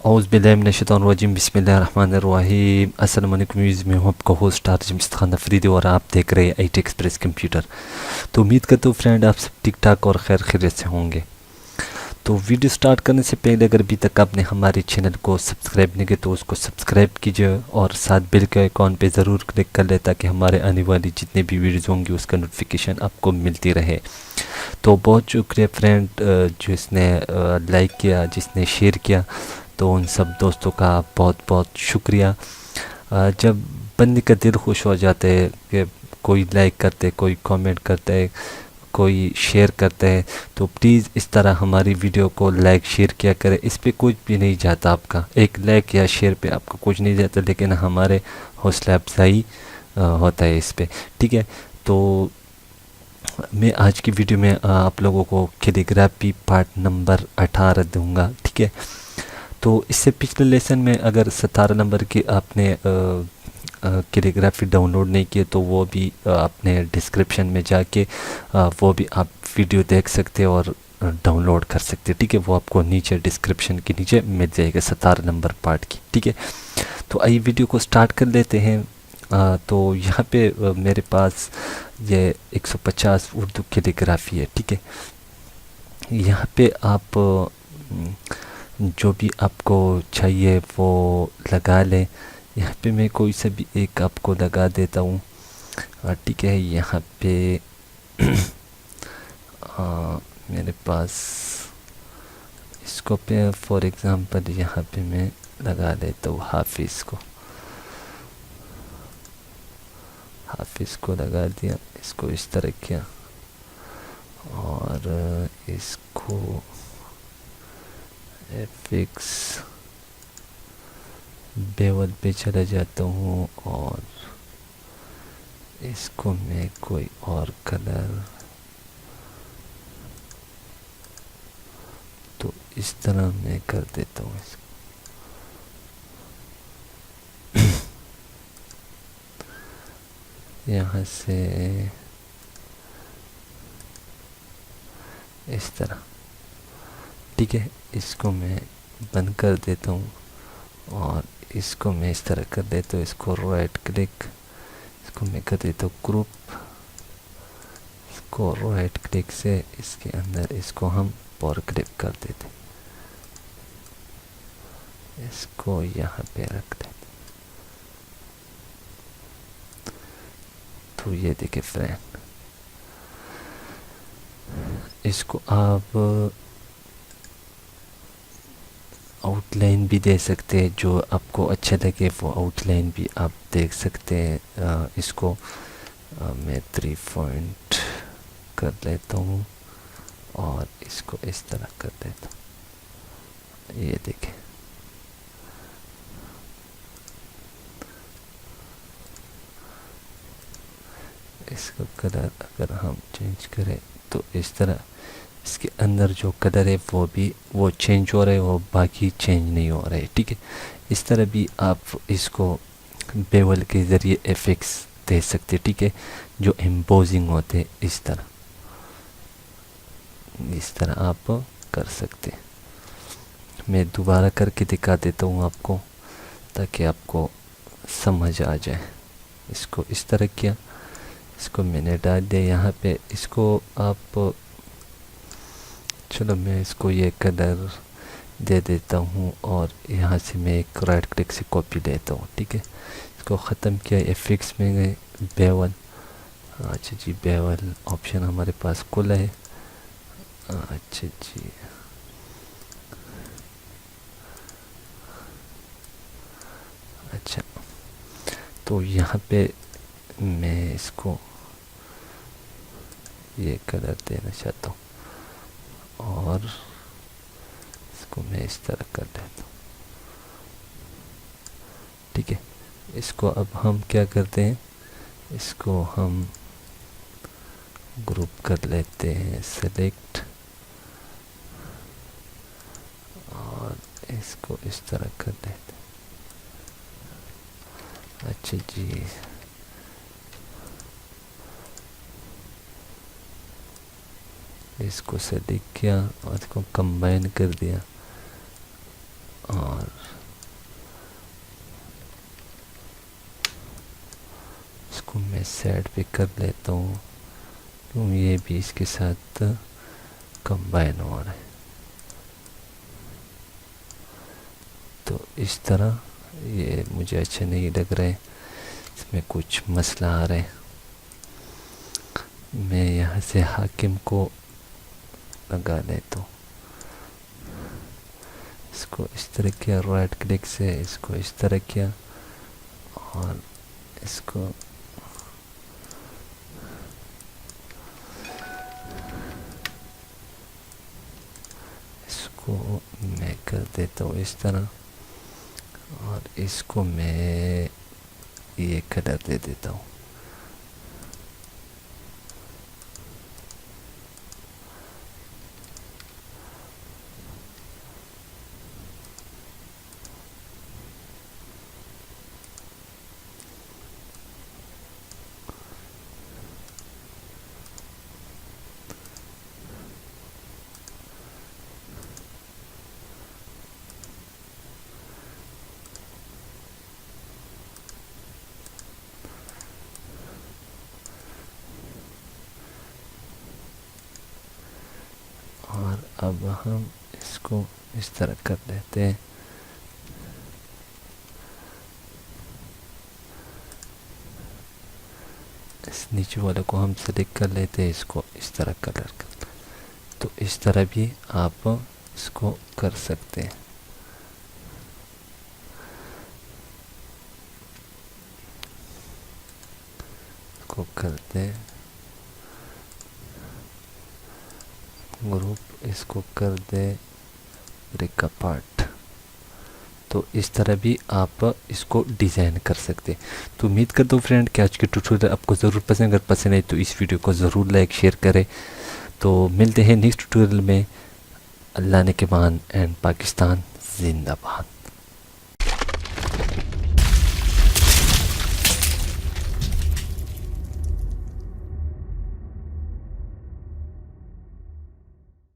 औज़ुबिल्लाहिमिनश्शैतानिर्रजीम बिस्मिल्लाहिर्रहमानिर्रहीम। अस्सलाम वालेकुम व्यूअर्स, मैं हूं आपका होस्ट वेदियो और आप देख रहे हैं ITexpress कंप्यूटर। तो उम्मीद करता हूँ फ्रेंड आप सब ठीक ठाक और खैर खैरियत से होंगे। तो वीडियो स्टार्ट करने से पहले अगर अभी तक आपने हमारे चैनल को सब्सक्राइब नहीं किया तो उसको सब्सक्राइब कीजिए और साथ बेल के आइकॉन पे ज़रूर क्लिक कर ले ताकि हमारे आने वाली जितने भी वीडियोज़ होंगी उसका नोटिफिकेशन आपको मिलती रहे। तो बहुत शुक्रिया फ्रेंड जिसने लाइक किया, जिसने शेयर किया, तो उन सब दोस्तों का बहुत बहुत शुक्रिया। जब बंदे का दिल खुश हो जाता है कि कोई लाइक करते, कोई कमेंट करता है, कोई शेयर करता है, तो प्लीज़ इस तरह हमारी वीडियो को लाइक शेयर किया करें। इस पे कुछ भी नहीं जाता, आपका एक लाइक या शेयर पे आपका कुछ नहीं जाता, लेकिन हमारे हौसला अफजाई होता है इस पे। ठीक है, तो मैं आज की वीडियो में आप लोगों को कैलीग्राफी पार्ट नंबर 18 दूंगा। ठीक है, तो इससे पिछले लेसन में अगर 17 नंबर की आपने कैलीग्राफी डाउनलोड नहीं किए तो वो भी आपने डिस्क्रिप्शन में जाके वो भी आप वीडियो देख सकते हैं और डाउनलोड कर सकते हैं। ठीक है, वो आपको नीचे डिस्क्रिप्शन के नीचे मिल जाएगा 17 नंबर पार्ट की। ठीक है, तो आइए वीडियो को स्टार्ट कर लेते हैं। तो यहाँ पे मेरे पास ये 150 उर्दू कैलीग्राफी है। ठीक है, यहाँ पे आप जो भी आपको चाहिए वो लगा लें। यहाँ पे मैं कोई सा भी एक आपको लगा देता हूँ। ठीक है, यहाँ पे मेरे पास इसको पे फॉर एग्ज़ाम्पल यहाँ पे मैं लगा लेता हूँ हाफिज़ को लगा दिया, इसको इस तरह किया और इसको फिक्स बेवल पे चला जाता हूँ और इसको मैं कोई और कलर, तो इस तरह मैं कर देता हूँ इसको। यहाँ से इस तरह। ठीक है, इसको मैं बंद कर देता हूँ और इसको मैं इस तरह कर देता हूँ। इसको राइट क्लिक, इसको मैं कर देता हूँ ग्रुप, इसको राइट क्लिक से इसके अंदर इसको हम पावर क्लिक कर देते, इसको यहाँ पे रख देते। तो ये देखिए फ्रेंड, इसको आप आउटलाइन भी दे सकते हैं, जो आपको अच्छा लगे वो आउटलाइन भी आप देख सकते हैं। इसको मैं 3 पॉइंट कर लेता हूँ और इसको इस तरह कर देता हूँ। ये देखें, इसका कलर अगर हम चेंज करें तो इस तरह इसके अंदर जो कलर है वो चेंज हो रहा है, वो बाकी चेंज नहीं हो रहा है। ठीक है, इस तरह भी आप इसको बेवल के ज़रिए इफेक्ट्स दे सकते। ठीक है, जो एम्पोजिंग होते इस तरह आप कर सकते। मैं दोबारा करके दिखा देता हूँ आपको ताकि आपको समझ आ जाए। इसको इस तरह किया, इसको मैंने डाल दिया यहाँ पे। इसको आप, चलो मैं इसको ये कलर दे देता हूँ और यहाँ से मैं एक राइट क्लिक से कॉपी लेता हूँ। ठीक है, इसको ख़त्म किया, इफेक्ट्स में गए, बेवल। अच्छा जी, बेवल ऑप्शन हमारे पास खुला है। अच्छा जी, अच्छा, तो यहाँ पे मैं इसको ये कलर देना चाहता हूँ और इसको मैं इस तरह कर देता हूँ। ठीक है, इसको अब हम क्या करते हैं, इसको हम ग्रुप कर लेते हैं, सेलेक्ट, और इसको इस तरह कर देते हैं। अच्छा जी, इसको सेलेक्ट किया और इसको कंबाइन कर दिया और इसको मैं साइड पे कर लेता हूँ क्यों ये भी इसके साथ कंबाइन हो रहा है। तो इस तरह ये मुझे अच्छा नहीं लग रहा है, इसमें कुछ मसला आ रहा है। मैं यहाँ से हाकिम को लगा लेता हूँ, इसको इस तरह किया, राइट क्लिक से इसको इस तरह किया और इसको मैं कर देता हूँ इस तरह और इसको मैं ये कलर दे देता हूँ। और अब हम इसको इस तरह कर लेते हैं। इस नीचे वाले को हम सेलेक्ट कर लेते हैं, इसको इस तरह कलर कर। तो इस तरह भी आप इसको कर सकते हैं। इसको करते हैं ग्रुप, इसको कर दे ब्रेक पार्ट। तो इस तरह भी आप इसको डिज़ाइन कर सकते हैं। तो उम्मीद करता हूँ फ्रेंड कि आज के ट्यूटोरियल आपको ज़रूर पसंद, अगर पसंद है तो इस वीडियो को ज़रूर लाइक शेयर करें। तो मिलते हैं नेक्स्ट ट्यूटोरियल में। अल्लाह ने के मान एंड पाकिस्तान जिंदाबाद।